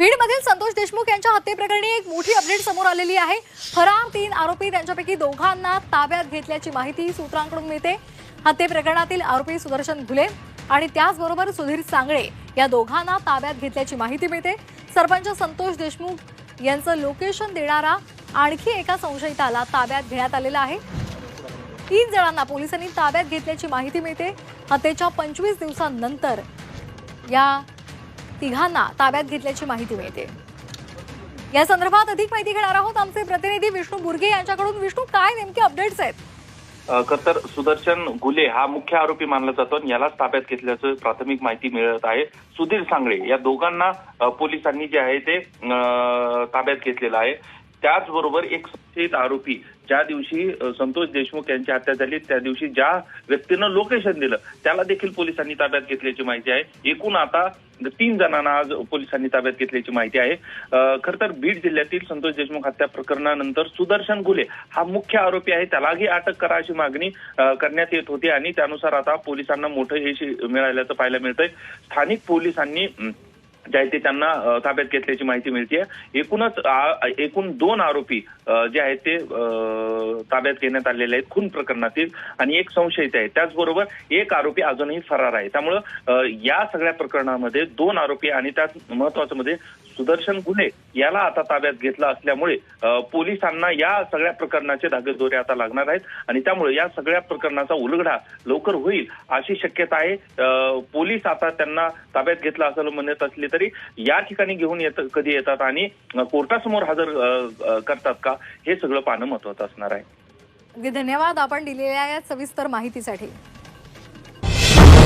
बीडमधील संतोष देशमुख यांच्या हत्येप्रकरणी एक मोठी अपडेट समोर आलेली आहे। फरार 3 आरोपी त्यांच्यापैकी दोघांना ताब्यात घेतल्याची माहिती सूत्रांकडून मिळते। हत्ये प्रकरणातील आरोपी सुदर्शन घुले आणि त्याचबरोबर सुधीर सांगळे या दोघांना ताब्यात घेतल्याची माहिती मिळते। सरपंच संतोष देशमुख यांचं लोकेशन देणारा आणखी एका संशयिताला ताब्यात घेण्यात आलेला आहे। 3 जणांना पोलिसांनी ताब्यात घेतल्याची माहिती मिळते। हत्येच्या 25 दिवसांनंतर या तिघांना ताब्यात घेतल्याची माहिती मिळते। या संदर्भात अधिक माहिती घेणार आहोत आमचे प्रतिनिधी विष्णू बुर्गे यांच्याकडून। विष्णू, काय नेमके अपडेट्स आहेत? खरं तर सुदर्शन घुले हा मुख्य आरोपी मानला जातो आणि यालाच ताब्यात घेतल्याचं प्राथमिक माहिती मिळत आहे। सुधीर सांगळे या दोघांना पोलिसांनी जे आहे ते ताब्यात घेतलेलं आहे। त्याचबरोबर एक संशयित आरोपी ज्या दिवशी संतोष देशमुख यांची हत्या झाली त्या दिवशी ज्या व्यक्तीनं लोकेशन दिलं त्याला देखील पोलिसांनी ताब्यात घेतल्याची माहिती आहे। एकूण आता 3 जणांना आज पोलिसांनी ताब्यात घेतल्याची माहिती आहे। खरं तर बीड जिल्ह्यातील संतोष देशमुख हत्या प्रकरणानंतर सुदर्शन घुले हा मुख्य आरोपी आहे, त्यालाही अटक करा अशी मागणी करण्यात येत होती आणि त्यानुसार आता पोलिसांना मोठं यश मिळाल्याचं पाहायला मिळतंय। स्थानिक पोलिसांनी जे आहे ते त्यांना ताब्यात घेतल्याची माहिती मिळते। एकूण 2 आरोपी जे आहेत ते ताब्यात घेण्यात आलेले आहेत खून प्रकरणातील आणि एक संशयित आहे। त्याचबरोबर एक आरोपी अजूनही फरार आहे। त्यामुळं या सगळ्या प्रकरणामध्ये 2 आरोपी आणि त्यात महत्वाचं म्हणजे सुदर्शन घुले याला आता ताब्यात घेतलं असल्यामुळे पोलिसांना या सगळ्या प्रकरणाचे धागेदोरे आता लागणार आहेत आणि त्यामुळे या सगळ्या प्रकरणाचा उलगडा लवकर होईल अशी शक्यता आहे। पोलीस आता त्यांना ताब्यात घेतलं असं म्हणत असले तरी या ठिकाणी घेऊन कधी येतात आणि कोर्टासमोर हजर करतात का हे सगळं पाहणं महत्त्वाचं असणार आहे। धन्यवाद आपण दिलेल्या या सविस्तर माहितीसाठी।